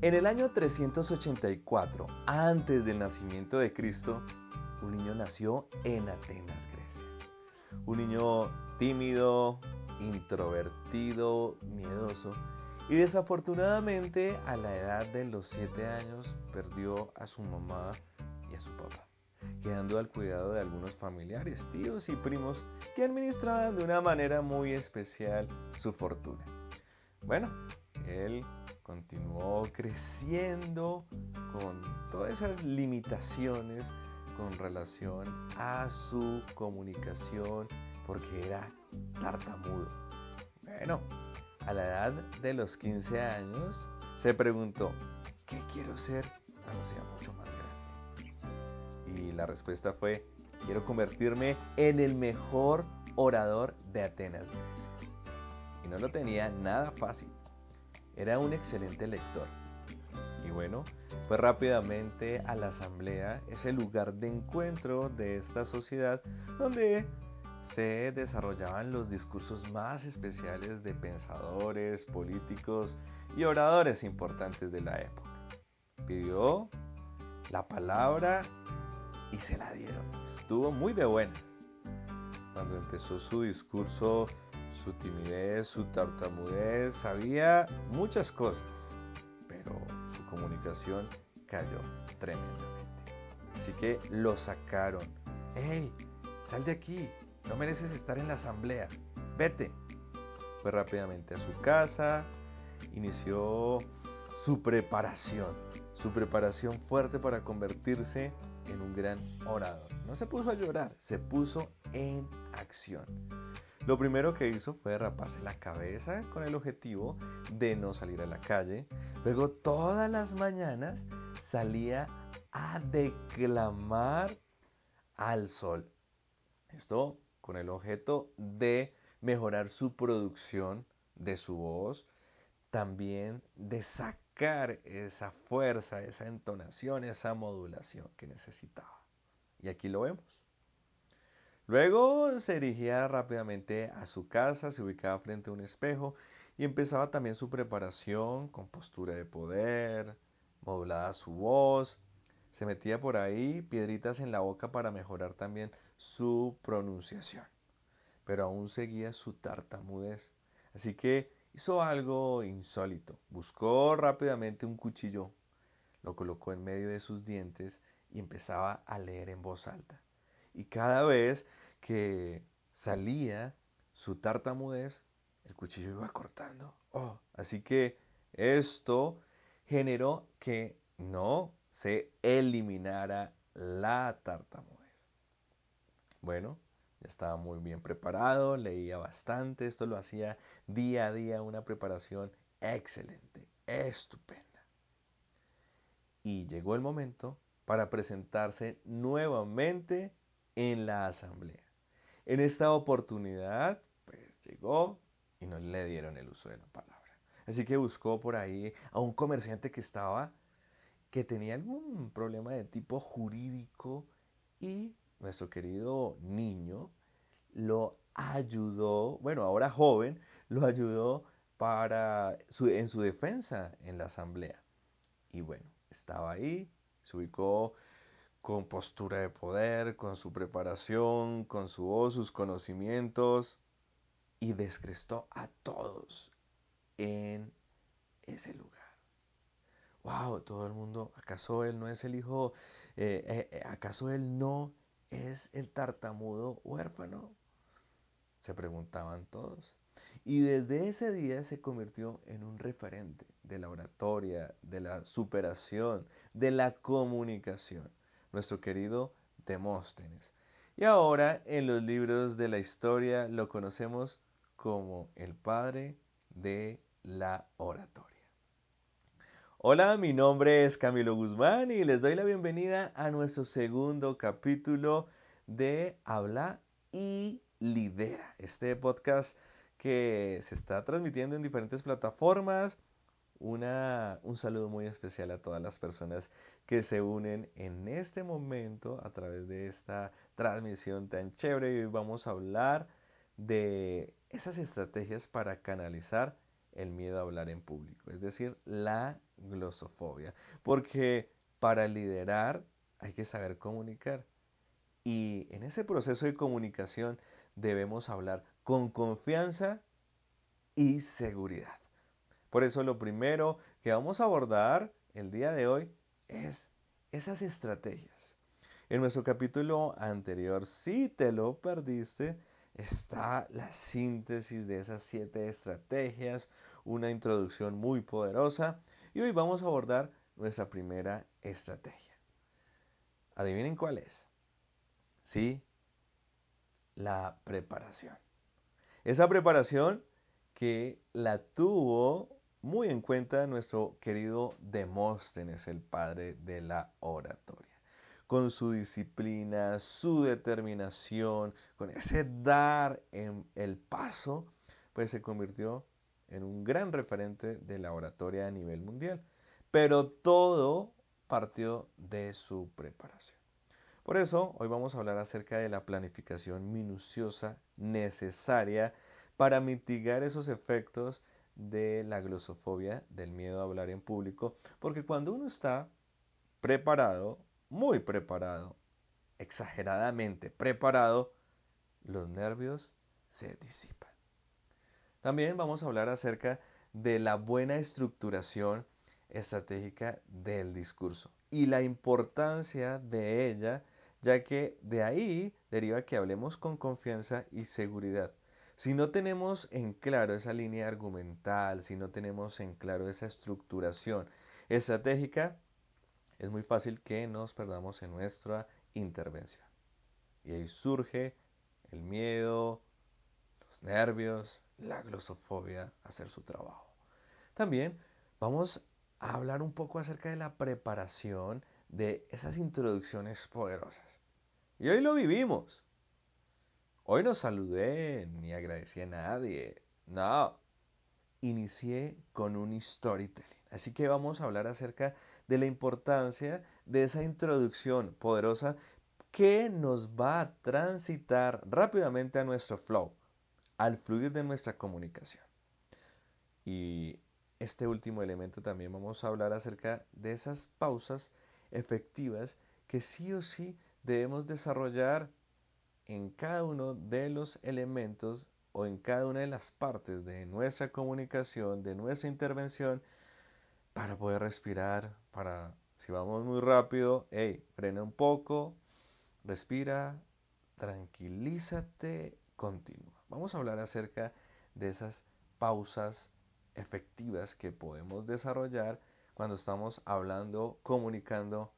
En el año 384, antes del nacimiento de Cristo, un niño nació en Atenas, Grecia. Un niño tímido, introvertido, miedoso, y desafortunadamente a la edad de los 7 años perdió a su mamá y a su papá, quedando al cuidado de algunos familiares, tíos y primos que administraban de una manera muy especial su fortuna. Bueno, él continuó creciendo con todas esas limitaciones con relación a su comunicación porque era tartamudo. Bueno, a la edad de los 15 años se preguntó, ¿qué quiero ser cuando sea mucho más grande? Y la respuesta fue, quiero convertirme en el mejor orador de Atenas, Grecia. Y no lo tenía nada fácil. Era un excelente lector. Y bueno, fue rápidamente a la asamblea, ese lugar de encuentro de esta sociedad donde se desarrollaban los discursos más especiales de pensadores, políticos y oradores importantes de la época. Pidió la palabra y se la dieron. Estuvo muy de buenas. Cuando empezó su discurso, su timidez, su tartamudez, sabía muchas cosas, pero su comunicación cayó tremendamente. Así que lo sacaron. ¡Hey! ¡Sal de aquí! No mereces estar en la asamblea. ¡Vete! Fue rápidamente a su casa, inició su preparación fuerte para convertirse en un gran orador. No se puso a llorar, se puso en acción. Lo primero que hizo fue raparse la cabeza con el objetivo de no salir a la calle. Luego todas las mañanas salía a declamar al sol. Esto con el objeto de mejorar su producción de su voz, también de sacar esa fuerza, esa entonación, esa modulación que necesitaba. Y aquí lo vemos. Luego se dirigía rápidamente a su casa, se ubicaba frente a un espejo y empezaba también su preparación con postura de poder, modulada su voz. Se metía por ahí piedritas en la boca para mejorar también su pronunciación, pero aún seguía su tartamudez. Así que hizo algo insólito. Buscó rápidamente un cuchillo, lo colocó en medio de sus dientes y empezaba a leer en voz alta. Y cada vez que salía su tartamudez, el cuchillo iba cortando. Así que esto generó que no se eliminara la tartamudez. Bueno, ya estaba muy bien preparado, leía bastante, esto lo hacía día a día, una preparación excelente, estupenda. Y llegó el momento para presentarse nuevamente en la asamblea. En esta oportunidad, pues llegó y no le dieron el uso de la palabra. Así que buscó por ahí a un comerciante que tenía algún problema de tipo jurídico y nuestro querido niño lo ayudó, bueno, ahora joven, lo ayudó en su defensa en la asamblea. Y bueno, estaba ahí, se ubicó con postura de poder, con su preparación, con su voz, sus conocimientos y descrestó a todos en ese lugar. Wow, todo el mundo, ¿acaso él no es el hijo? ¿Acaso él no es el tartamudo huérfano? Se preguntaban todos. Y desde ese día se convirtió en un referente de la oratoria, de la superación, de la comunicación. Nuestro querido Demóstenes. Y ahora en los libros de la historia lo conocemos como el padre de la oratoria. Hola, mi nombre es Camilo Guzmán y les doy la bienvenida a nuestro segundo capítulo de Habla y Lidera, este podcast que se está transmitiendo en diferentes plataformas. Un saludo muy especial a todas las personas que se unen en este momento a través de esta transmisión tan chévere. Y hoy vamos a hablar de esas estrategias para canalizar el miedo a hablar en público, es decir, la glosofobia. Porque para liderar hay que saber comunicar. Y en ese proceso de comunicación debemos hablar con confianza y seguridad. Por eso lo primero que vamos a abordar el día de hoy es esas estrategias. En nuestro capítulo anterior, si te lo perdiste, está la síntesis de esas 7 estrategias, una introducción muy poderosa y hoy vamos a abordar nuestra primera estrategia. ¿Adivinen cuál es? Sí, la preparación. Esa preparación que la tuvo muy en cuenta nuestro querido Demóstenes, el padre de la oratoria. Con su disciplina, su determinación, con ese dar en el paso, pues se convirtió en un gran referente de la oratoria a nivel mundial. Pero todo partió de su preparación. Por eso, hoy vamos a hablar acerca de la planificación minuciosa necesaria para mitigar esos efectos de la glosofobia, del miedo a hablar en público, porque cuando uno está preparado, muy preparado, exageradamente preparado, los nervios se disipan. También vamos a hablar acerca de la buena estructuración estratégica del discurso y la importancia de ella, ya que de ahí deriva que hablemos con confianza y seguridad. Si no tenemos en claro esa línea argumental, si no tenemos en claro esa estructuración estratégica, es muy fácil que nos perdamos en nuestra intervención. Y ahí surge el miedo, los nervios, la glosofobia a hacer su trabajo. También vamos a hablar un poco acerca de la preparación de esas introducciones poderosas. Y hoy lo vivimos. Hoy no saludé ni agradecí a nadie. No, inicié con un storytelling. Así que vamos a hablar acerca de la importancia de esa introducción poderosa que nos va a transitar rápidamente a nuestro flow, al fluir de nuestra comunicación. Y este último elemento también vamos a hablar acerca de esas pausas efectivas que sí o sí debemos desarrollar en cada uno de los elementos o en cada una de las partes de nuestra comunicación, de nuestra intervención, para poder respirar, para si vamos muy rápido, hey, frena un poco, respira, tranquilízate, continúa. Vamos a hablar acerca de esas pausas efectivas que podemos desarrollar cuando estamos hablando, comunicando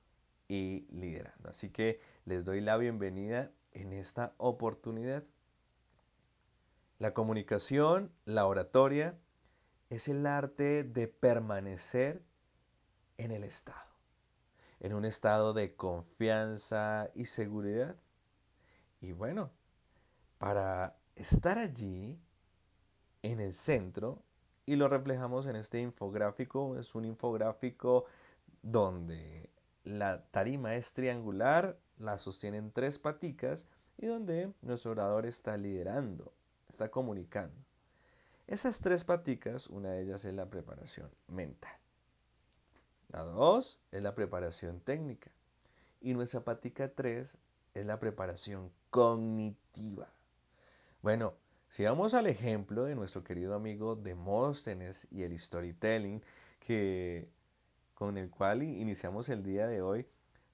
y liderando. Así que les doy la bienvenida en esta oportunidad. La comunicación, la oratoria, es el arte de permanecer en el estado, en un estado de confianza y seguridad. Y bueno, para estar allí en el centro, y lo reflejamos en este infográfico, es un infográfico donde la tarima es triangular, la sostienen 3 paticas y donde nuestro orador está liderando, está comunicando. Esas 3 paticas, una de ellas es la preparación mental, la 2 es la preparación técnica y nuestra patica 3 es la preparación cognitiva. Bueno, si vamos al ejemplo de nuestro querido amigo Demóstenes y el storytelling que, con el cual iniciamos el día de hoy,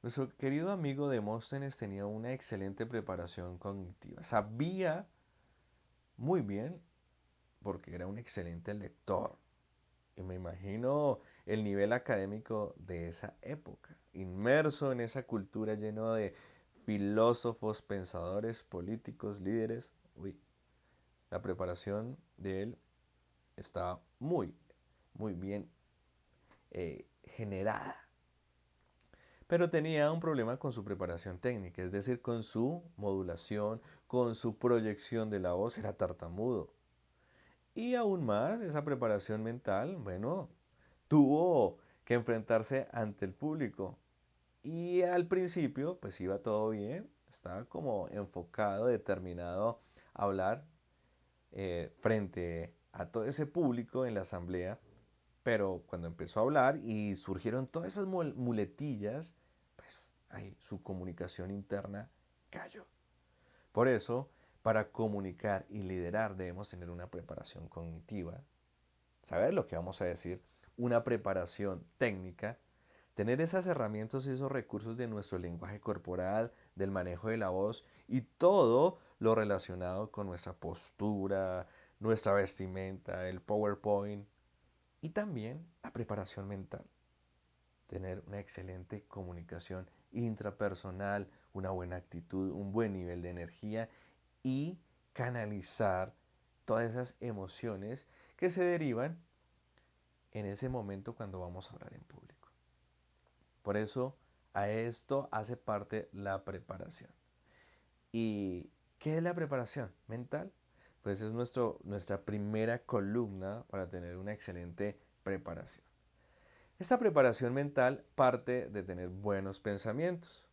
nuestro querido amigo Demóstenes tenía una excelente preparación cognitiva. Sabía muy bien porque era un excelente lector. Y me imagino el nivel académico de esa época, inmerso en esa cultura lleno de filósofos, pensadores, políticos, líderes. Uy, la preparación de él está muy bien generada. Pero tenía un problema con su preparación técnica, es decir, con su modulación, con su proyección de la voz, era tartamudo. Y aún más, esa preparación mental, bueno, tuvo que enfrentarse ante el público. Y al principio, pues iba todo bien, estaba como enfocado, determinado a hablar frente a todo ese público en la asamblea, pero cuando empezó a hablar y surgieron todas esas muletillas, pues ahí su comunicación interna cayó. Por eso, para comunicar y liderar debemos tener una preparación cognitiva, saber lo que vamos a decir, una preparación técnica, tener esas herramientas y esos recursos de nuestro lenguaje corporal, del manejo de la voz y todo lo relacionado con nuestra postura, nuestra vestimenta, el PowerPoint y también la preparación mental. Tener una excelente comunicación intrapersonal, una buena actitud, un buen nivel de energía y canalizar todas esas emociones que se derivan en ese momento cuando vamos a hablar en público. Por eso a esto hace parte la preparación. ¿Y qué es la preparación mental? Pues es nuestra primera columna para tener una excelente preparación. Esta preparación mental parte de tener buenos pensamientos.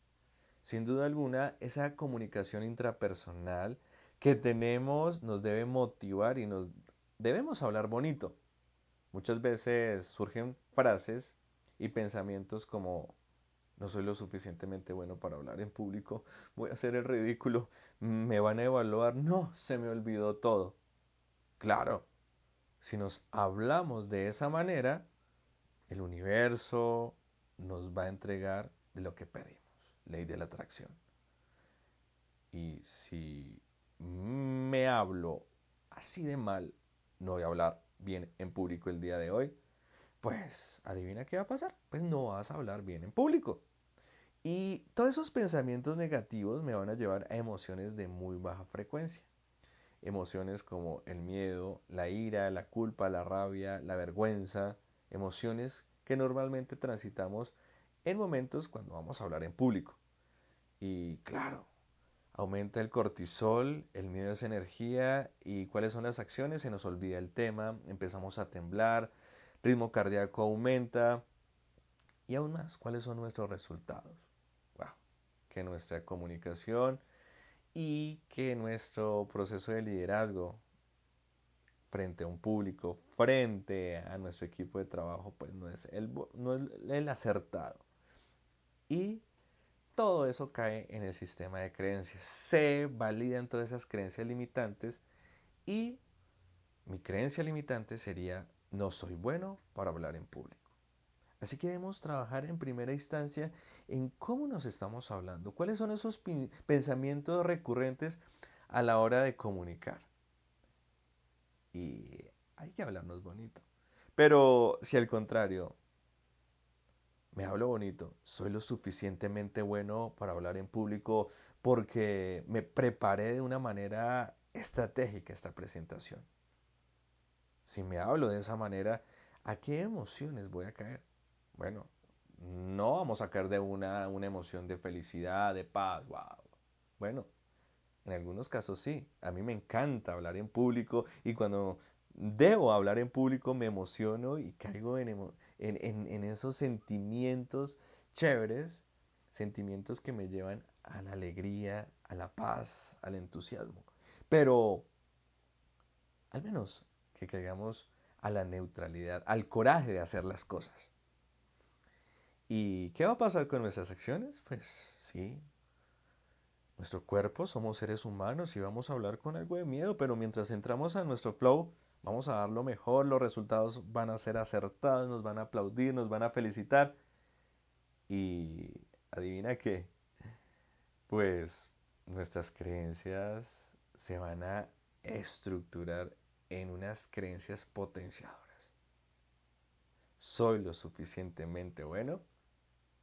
Sin duda alguna, esa comunicación intrapersonal que tenemos nos debe motivar y nos debemos hablar bonito. Muchas veces surgen frases y pensamientos como no soy lo suficientemente bueno para hablar en público, voy a hacer el ridículo, me van a evaluar, no, se me olvidó todo. Claro, si nos hablamos de esa manera, el universo nos va a entregar de lo que pedimos, ley de la atracción. Y si me hablo así de mal, no voy a hablar bien en público el día de hoy, pues adivina qué va a pasar, pues no vas a hablar bien en público. Y todos esos pensamientos negativos me van a llevar a emociones de muy baja frecuencia. Emociones como el miedo, la ira, la culpa, la rabia, la vergüenza. Emociones que normalmente transitamos en momentos cuando vamos a hablar en público. Y claro, aumenta el cortisol, el miedo es energía. ¿Y cuáles son las acciones? Se nos olvida el tema, empezamos a temblar, ritmo cardíaco aumenta. Y aún más, ¿cuáles son nuestros resultados? Wow, que nuestra comunicación y que nuestro proceso de liderazgo frente a un público, frente a nuestro equipo de trabajo, pues no es el acertado. Y todo eso cae en el sistema de creencias. Se validan todas esas creencias limitantes y mi creencia limitante sería no soy bueno para hablar en público. Así que debemos trabajar en primera instancia en cómo nos estamos hablando, cuáles son esos pensamientos recurrentes a la hora de comunicar. Y hay que hablarnos bonito. Pero si al contrario, me hablo bonito, soy lo suficientemente bueno para hablar en público porque me preparé de una manera estratégica esta presentación. Si me hablo de esa manera, ¿a qué emociones voy a caer? Bueno, no vamos a caer de una emoción de felicidad, de paz, wow. Bueno, en algunos casos sí. A mí me encanta hablar en público y cuando debo hablar en público me emociono y caigo en esos sentimientos chéveres, sentimientos que me llevan a la alegría, a la paz, al entusiasmo. Pero al menos que caigamos a la neutralidad, al coraje de hacer las cosas. ¿Y qué va a pasar con nuestras acciones? Pues sí, nuestro cuerpo, somos seres humanos y vamos a hablar con algo de miedo, pero mientras entramos a nuestro flow, vamos a dar lo mejor, los resultados van a ser acertados, nos van a aplaudir, nos van a felicitar. Y adivina qué, pues nuestras creencias se van a estructurar en unas creencias potenciadoras. Soy lo suficientemente bueno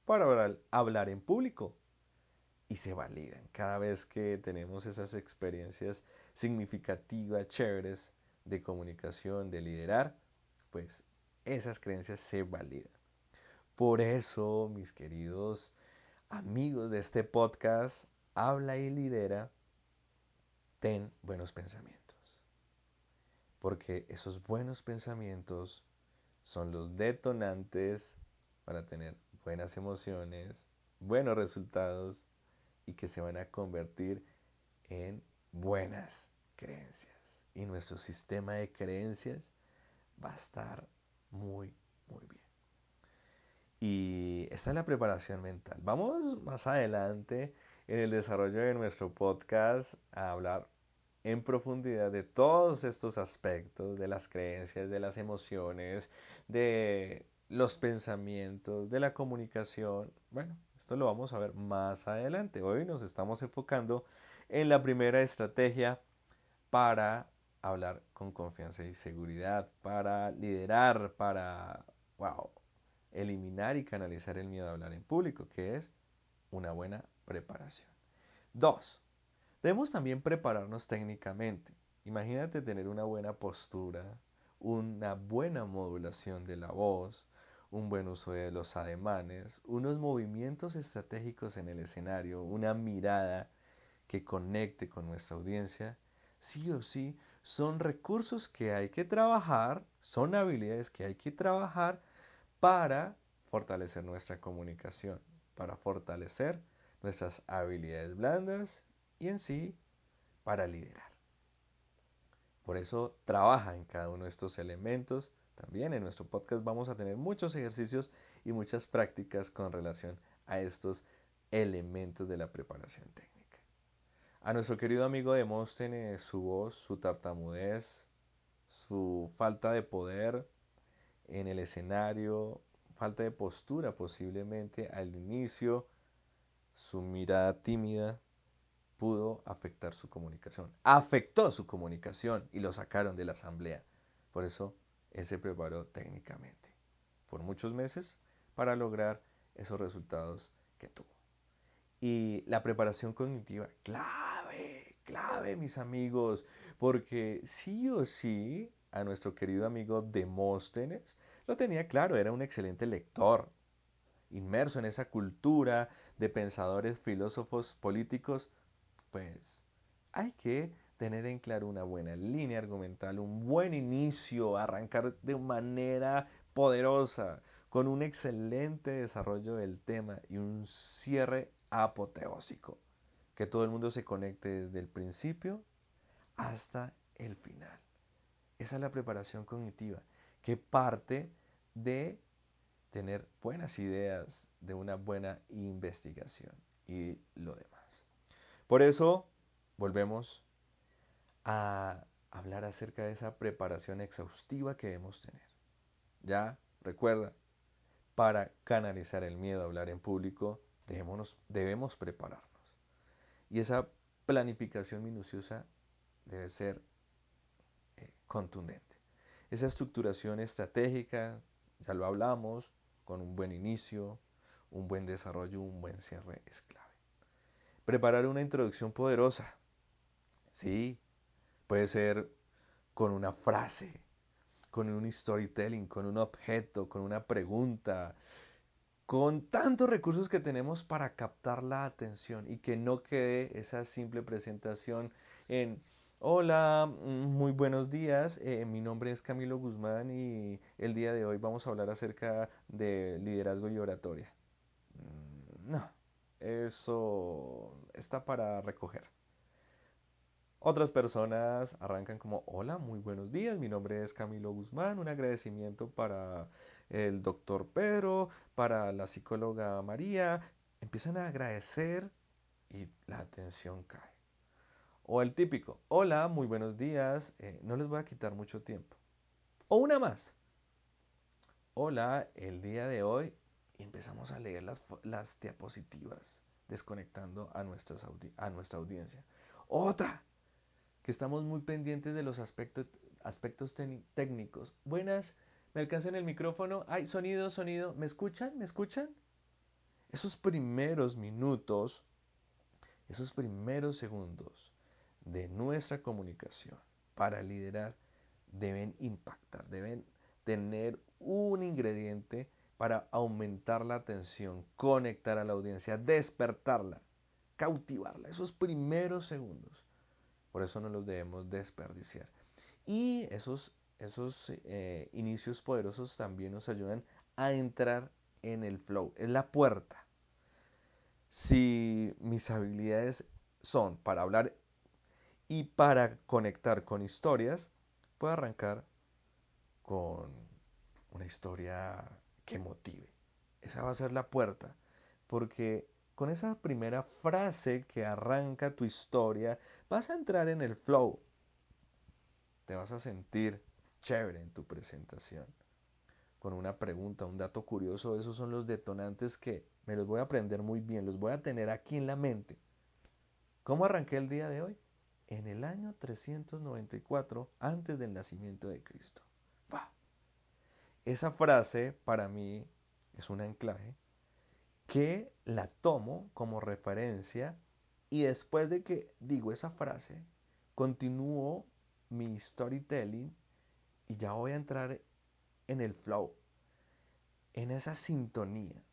para hablar en público. Y se validan cada vez que tenemos esas experiencias significativas, chéveres de comunicación, de liderar, pues esas creencias se validan. Por eso, mis queridos amigos de este podcast, habla y lidera, ten buenos pensamientos. Porque esos buenos pensamientos son los detonantes para tener buenas emociones, buenos resultados y que se van a convertir en buenas creencias. y nuestro sistema de creencias va a estar muy, muy bien. Y esta es la preparación mental. Vamos más adelante en el desarrollo de nuestro podcast a hablar en profundidad de todos estos aspectos, de las creencias, de las emociones, de los pensamientos, de la comunicación. Bueno, esto lo vamos a ver más adelante. Hoy nos estamos enfocando en la primera estrategia para hablar con confianza y seguridad, para liderar, para, wow, eliminar y canalizar el miedo a hablar en público, que es una buena preparación. Dos, debemos también prepararnos técnicamente. Imagínate tener una buena postura, una buena modulación de la voz, un buen uso de los ademanes, unos movimientos estratégicos en el escenario, una mirada que conecte con nuestra audiencia. Sí o sí, son recursos que hay que trabajar, son habilidades que hay que trabajar para fortalecer nuestra comunicación, para fortalecer nuestras habilidades blandas y en sí para liderar. Por eso trabaja en cada uno de estos elementos. También en nuestro podcast vamos a tener muchos ejercicios y muchas prácticas con relación a estos elementos de la preparación técnica. A nuestro querido amigo Demóstenes, su voz, su tartamudez, su falta de poder en el escenario, falta de postura posiblemente al inicio, su mirada tímida, pudo afectar su comunicación. Afectó su comunicación y lo sacaron de la asamblea. Por eso él se preparó técnicamente por muchos meses para lograr esos resultados que tuvo. Y la preparación cognitiva, clave, clave, mis amigos, porque sí o sí, a nuestro querido amigo Demóstenes lo tenía claro, era un excelente lector, inmerso en esa cultura de pensadores, filósofos, políticos. Pues hay que tener en claro una buena línea argumental, un buen inicio, arrancar de manera poderosa, con un excelente desarrollo del tema y un cierre apoteósico. Que todo el mundo se conecte desde el principio hasta el final. Esa es la preparación cognitiva, que parte de tener buenas ideas, de una buena investigación y lo demás. Por eso, volvemos a hablar acerca de esa preparación exhaustiva que debemos tener. Ya, recuerda, para canalizar el miedo a hablar en público, debemos prepararnos. Y esa planificación minuciosa debe ser contundente. Esa estructuración estratégica, ya lo hablamos, con un buen inicio, un buen desarrollo, un buen cierre es clave. Preparar una introducción poderosa. Sí, puede ser con una frase, con un storytelling, con un objeto, con una pregunta, con tantos recursos que tenemos para captar la atención y que no quede esa simple presentación en hola, muy buenos días, mi nombre es Camilo Guzmán y el día de hoy vamos a hablar acerca de liderazgo y oratoria. No, eso está para recoger. Otras personas arrancan como, hola, muy buenos días, mi nombre es Camilo Guzmán, un agradecimiento para el doctor Pedro, para la psicóloga María. Empiezan a agradecer y la atención cae. O el típico, hola, muy buenos días, no les voy a quitar mucho tiempo. O una más, hola, el día de hoy y empezamos a leer las diapositivas, desconectando a nuestra audiencia. Otra, que estamos muy pendientes de los aspectos técnicos. Buenas, ¿me alcanzan el micrófono? Ay, sonido, sonido. ¿Me escuchan? ¿Me escuchan? Esos primeros minutos, esos primeros segundos de nuestra comunicación para liderar deben impactar, deben tener un ingrediente para aumentar la atención, conectar a la audiencia, despertarla, cautivarla. Esos primeros segundos. Por eso no los debemos desperdiciar. Y esos inicios poderosos también nos ayudan a entrar en el flow. Es la puerta. Si mis habilidades son para hablar Y para conectar con historias, puedo arrancar con una historia que motive. Esa va a ser la puerta, porque con esa primera frase que arranca tu historia, vas a entrar en el flow. Te vas a sentir chévere en tu presentación. Con una pregunta, un dato curioso, esos son los detonantes que me los voy a aprender muy bien, los voy a tener aquí en la mente. ¿Cómo arranqué el día de hoy? En el año 394 antes del nacimiento de Cristo. ¡Bah! Esa frase para mí es un anclaje que la tomo como referencia y después de que digo esa frase, continúo mi storytelling y ya voy a entrar en el flow, en esa sintonía.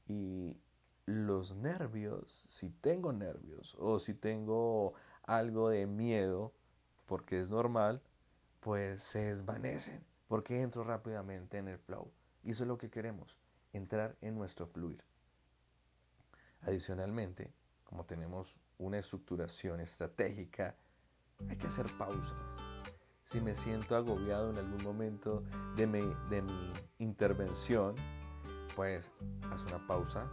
Y los nervios, si tengo nervios o si tengo algo de miedo, porque es normal, pues se desvanecen, porque entro rápidamente en el flow. Y eso es lo que queremos, entrar en nuestro fluir. Adicionalmente, como tenemos una estructuración estratégica, hay que hacer pausas. Si me siento agobiado en algún momento de mi intervención, pues haz una pausa,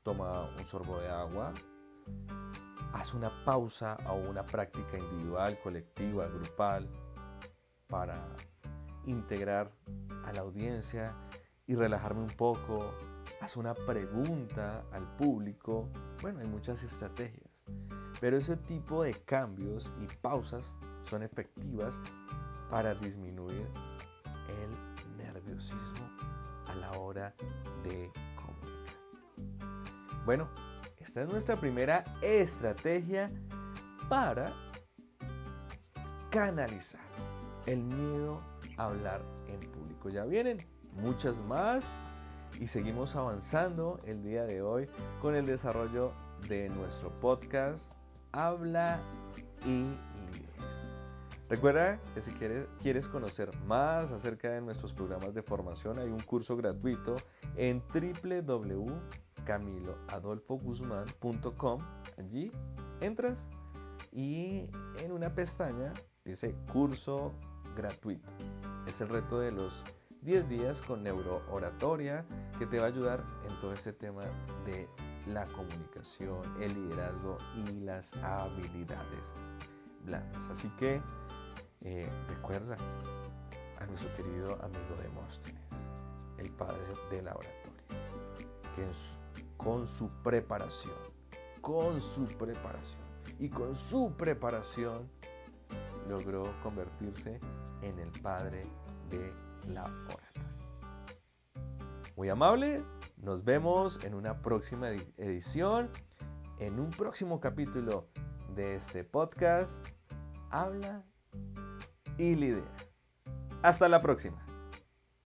toma un sorbo de agua, haz una pausa o una práctica individual, colectiva, grupal, para integrar a la audiencia y relajarme un poco. Haz una pregunta al público. Bueno, hay muchas estrategias, pero ese tipo de cambios y pausas son efectivas para disminuir el nerviosismo a la hora de comunicar. Bueno, esta es nuestra primera estrategia para canalizar el miedo a hablar en público. Ya vienen muchas más y seguimos avanzando el día de hoy con el desarrollo de nuestro podcast Habla y Lidera. Recuerda que si quieres conocer más acerca de nuestros programas de formación, hay un curso gratuito en www.camiloadolfoguzman.com. Allí entras y en una pestaña dice curso gratuito. Es el reto de los 10 días con neurooratoria que te va a ayudar en todo este tema de la comunicación, el liderazgo y las habilidades blandas. Así que recuerda a nuestro querido amigo Demóstenes, el padre de la oratoria, que con su preparación y con su preparación logró convertirse en el padre de la oratoria. Muy amable, nos vemos en una próxima edición, en un próximo capítulo de este podcast, Habla y Lidera. Hasta la próxima.